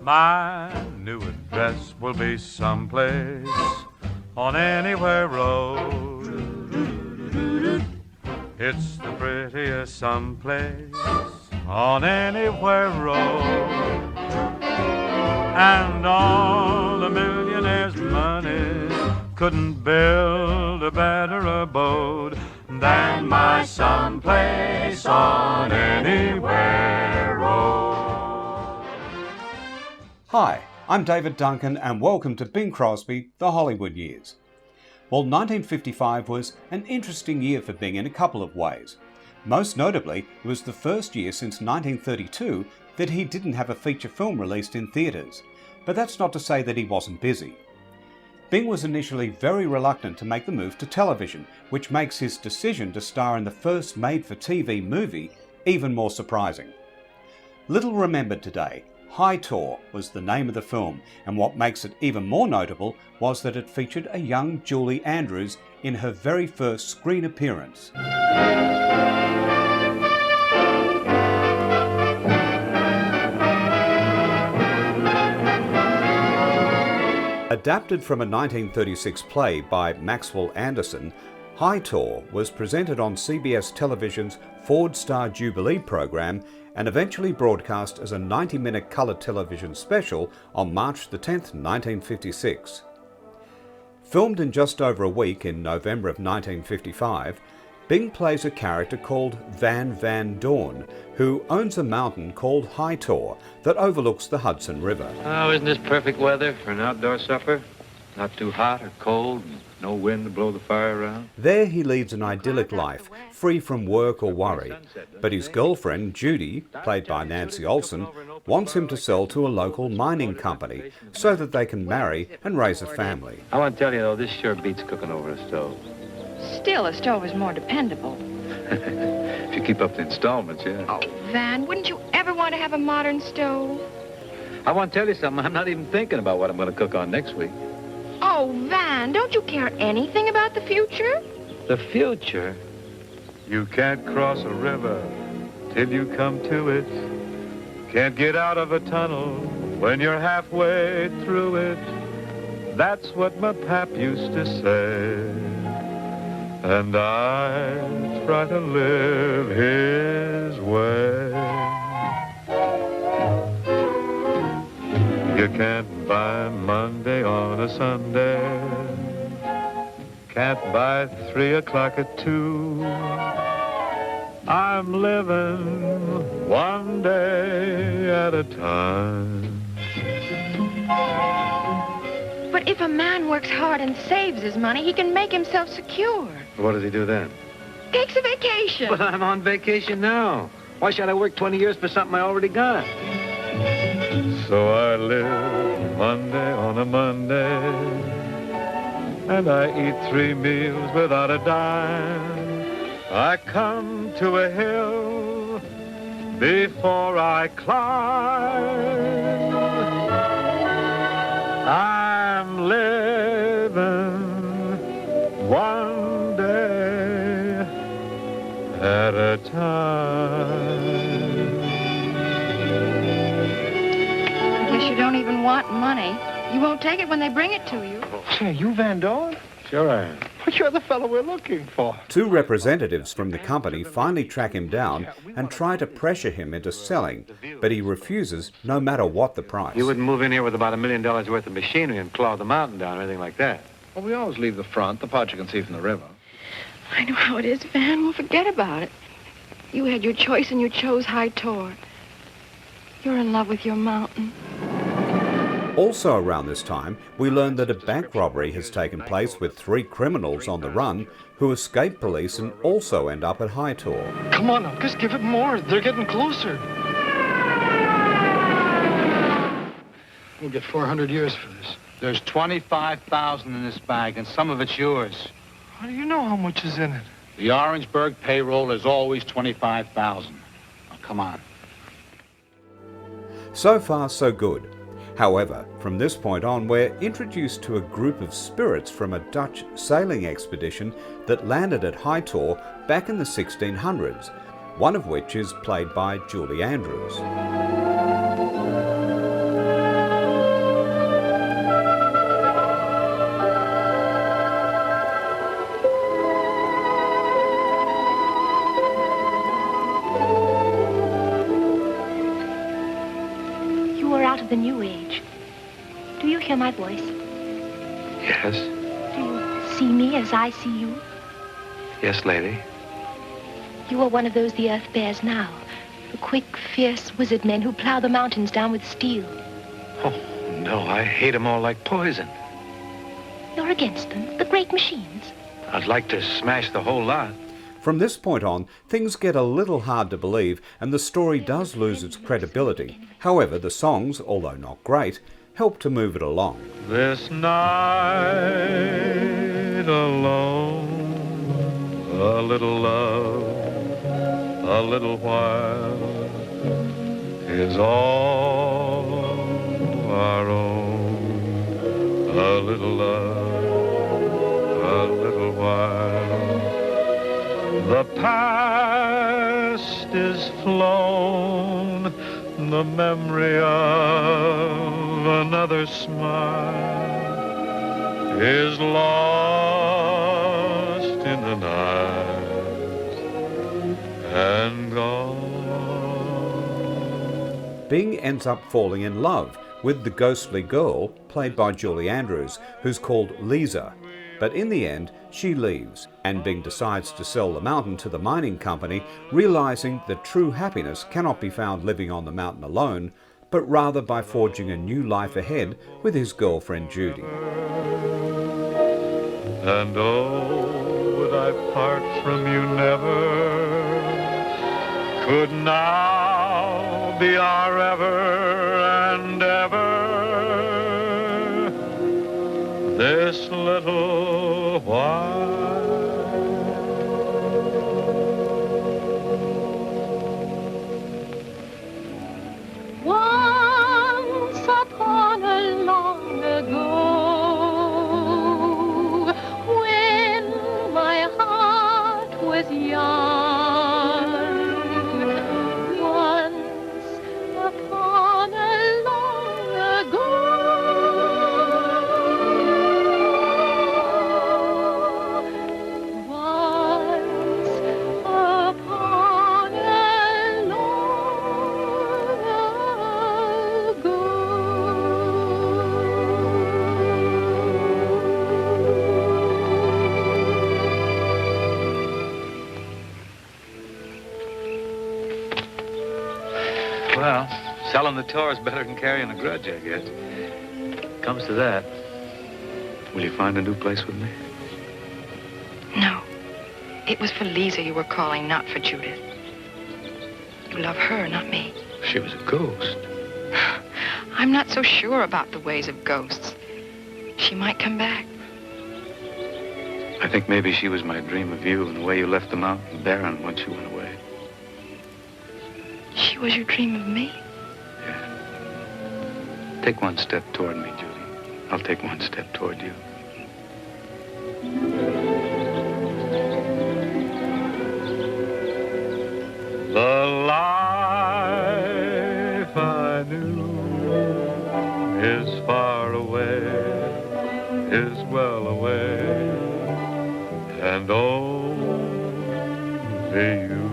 My new address will be someplace on anywhere road. It's the prettiest someplace on anywhere road. And all the millionaires' money couldn't build a better abode than my someplace on anywhere road. Hi, I'm David Duncan and welcome to Bing Crosby, The Hollywood Years. Well, 1955 was an interesting year for Bing in a couple of ways. Most notably, it was the first year since 1932 that he didn't have a feature film released in theatres. But that's not to say that he wasn't busy. Bing was initially very reluctant to make the move to television, which makes his decision to star in the first made-for-TV movie even more surprising. Little remembered today, High Tor was the name of the film, and what makes it even more notable was that it featured a young Julie Andrews in her very first screen appearance. Adapted from a 1936 play by Maxwell Anderson, High Tor was presented on CBS Television's Ford Star Jubilee program and eventually broadcast as a 90-minute colour television special on March the 10th, 1956. Filmed in just over a week in November of 1955, Bing plays a character called Van Dorn, who owns a mountain called High Tor that overlooks the Hudson River. Oh, isn't this perfect weather for an outdoor supper? Not too hot or cold, and no wind to blow the fire around. There he leads an idyllic life, free from work or worry. But his girlfriend, Judy, played by Nancy Olson, wants him to sell to a local mining company so that they can marry and raise a family. I want to tell you, though, this sure beats cooking over a stove. Still, a stove is more dependable. If you keep up the installments, yeah. Oh, Van, wouldn't you ever want to have a modern stove? I want to tell you something. I'm not even thinking about what I'm going to cook on next week. Oh, Van, don't you care anything about the future? The future? You can't cross a river till you come to it. Can't get out of a tunnel when you're halfway through it. That's what my pap used to say. And I try to live his way. You can't buy Monday on a Sunday. Can't buy 3 o'clock at 2. I'm living one day at a time. But if a man works hard and saves his money, he can make himself secure. What does he do then? Takes a vacation. But I'm on vacation now. Why should I work 20 years for something I already got? So I live Monday on a Monday, and I eat 3 meals without a dime. I come to a hill before I climb. I'm living one day at a time. I guess you don't even want money. You won't take it when they bring it to you. Say, you Van Dorn? Sure I am. Well, you're the fellow we're looking for. 2 representatives from the company finally track him down and try to pressure him into selling, but he refuses no matter what the price. You wouldn't move in here with about $1 million worth of machinery and claw the mountain down or anything like that. Well, we always leave the front, the part you can see from the river. I know how it is, Van. We'll forget about it. You had your choice and you chose High Tor. You're in love with your mountain. Also around this time, we learn that a bank robbery has taken place with 3 criminals on the run who escape police and also end up at High Tor. Come on now, just give it more. They're getting closer. We'll get 400 years for this. There's $25,000 in this bag, and some of it's yours. How do you know how much is in it? The Orangeburg payroll is always $25,000. Now, come on. So far, so good. However, from this point on, we're introduced to a group of spirits from a Dutch sailing expedition that landed at High Tor back in the 1600s, one of which is played by Julie Andrews. of the new age. Do you hear my voice? Yes. Do you see me as I see you? Yes, lady. You are one of those the earth bears now. The quick, fierce wizard men who plow the mountains down with steel. Oh, no, I hate them all like poison. You're against them, the great machines. I'd like to smash the whole lot. From this point on, things get a little hard to believe and the story does lose its credibility. However, the songs, although not great, help to move it along. This night alone, a little love, a little while, is all our own. A little love, a little while. The past is flown, the memory of another smile is lost in the night and gone. Bing ends up falling in love with the ghostly girl, played by Julie Andrews, who's called Lisa. But in the end, she leaves, and Bing decides to sell the mountain to the mining company, realizing that true happiness cannot be found living on the mountain alone, but rather by forging a new life ahead with his girlfriend Judy. And oh, would I part from you never? Could now be our ever and ever. This little while. Once upon a long ago, when my heart was young, once upon a long ago, Well, selling the Tor is better than carrying a grudge, I guess. Comes to that. Will you find a new place with me? No. It was for Lisa you were calling, not for Judith. You love her, not me. She was a ghost. I'm not so sure about the ways of ghosts. She might come back. I think maybe she was my dream of you and the way you left the mountain barren once you went away. She was your dream of me? Yeah. Take one step toward me, Judy. I'll take one step toward you. The life I knew is far away, is well away, and only you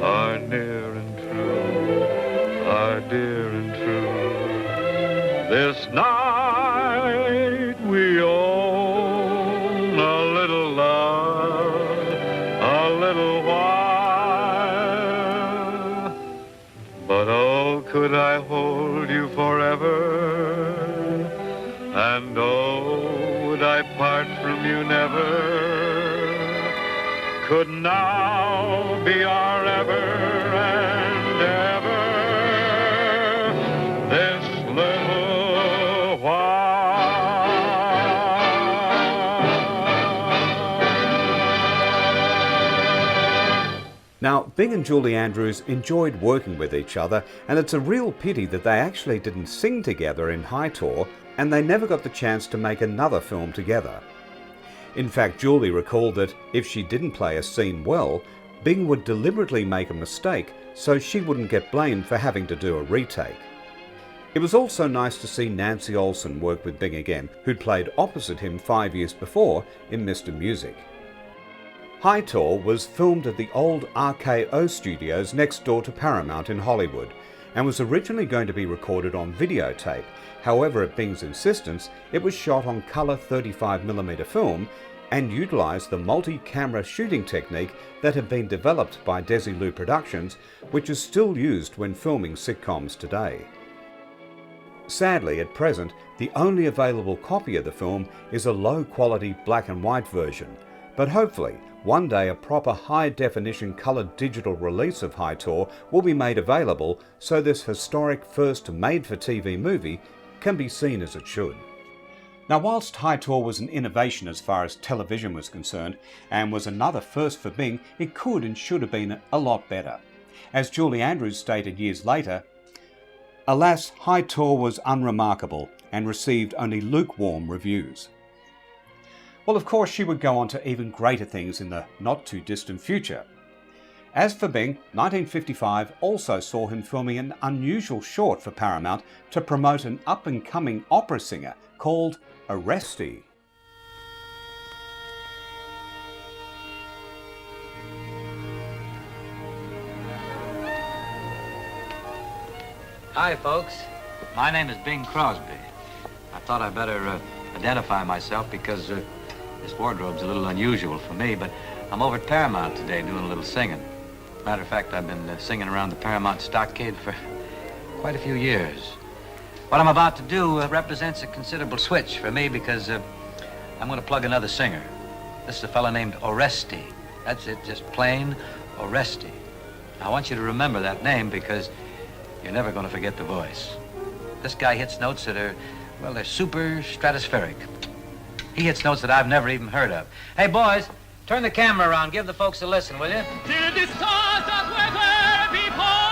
are near and true, are dear and true. This night we own a little love, a little while. But oh, could I hold you forever? And oh, would I part from you never? Could now be our ever and ever, this little while. Now, Bing and Julie Andrews enjoyed working with each other, and it's a real pity that they actually didn't sing together in High Tor, and they never got the chance to make another film together. In fact, Julie recalled that if she didn't play a scene well, Bing would deliberately make a mistake so she wouldn't get blamed for having to do a retake. It was also nice to see Nancy Olson work with Bing again, who'd played opposite him 5 years before in Mr. Music. High Tor was filmed at the old RKO studios next door to Paramount in Hollywood, and was originally going to be recorded on videotape. However, at Bing's insistence, it was shot on colour 35mm film and utilised the multi-camera shooting technique that had been developed by Desilu Productions, which is still used when filming sitcoms today. Sadly, at present, the only available copy of the film is a low-quality black and white version, but hopefully, one day a proper high-definition coloured digital release of High Tor will be made available so this historic first made-for-TV movie can be seen as it should. Now, whilst High Tor was an innovation as far as television was concerned, and was another first for Bing, it could and should have been a lot better. As Julie Andrews stated years later, "Alas, High Tor was unremarkable and received only lukewarm reviews." Well, of course, she would go on to even greater things in the not-too-distant future. As for Bing, 1955 also saw him filming an unusual short for Paramount to promote an up-and-coming opera singer called Oresti. Hi, folks. My name is Bing Crosby. I thought I'd better identify myself because this wardrobe's a little unusual for me, but I'm over at Paramount today doing a little singing. Matter of fact, I've been singing around the Paramount stockade for quite a few years. What I'm about to do represents a considerable switch for me because I'm going to plug another singer. This is a fellow named Oresti. That's it, just plain Oresti. I want you to remember that name because you're never going to forget the voice. This guy hits notes that are, well, they're super stratospheric. He hits notes that I've never even heard of. Hey, boys, turn the camera around. Give the folks a listen, will you? Till the stars that weather before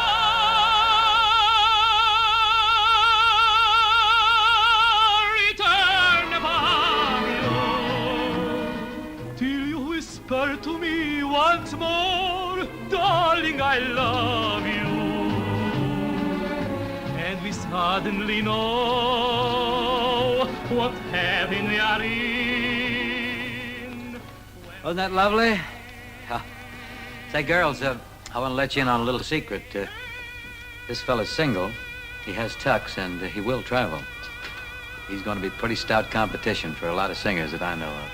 till you whisper to me once more, darling, I love you. And we suddenly know what heaven we are in. Wasn't that lovely? Say, girls, I want to let you in on a little secret. This fella's single. He has tucks, and he will travel. He's going to be pretty stout competition for a lot of singers that I know of.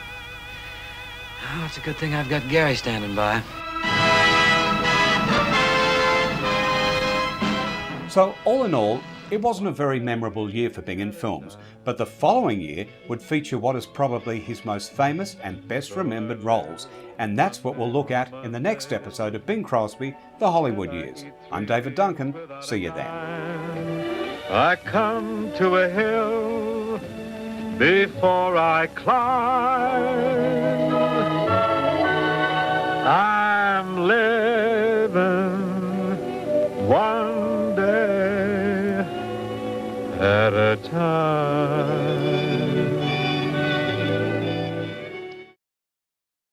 Oh, it's a good thing I've got Gary standing by. So, all in all, it wasn't a very memorable year for Bing in films, but the following year would feature what is probably his most famous and best remembered roles, and that's what we'll look at in the next episode of Bing Crosby, The Hollywood Years. I'm David Duncan. See you then. I come to a hill before I climb. I'm living one day at a time.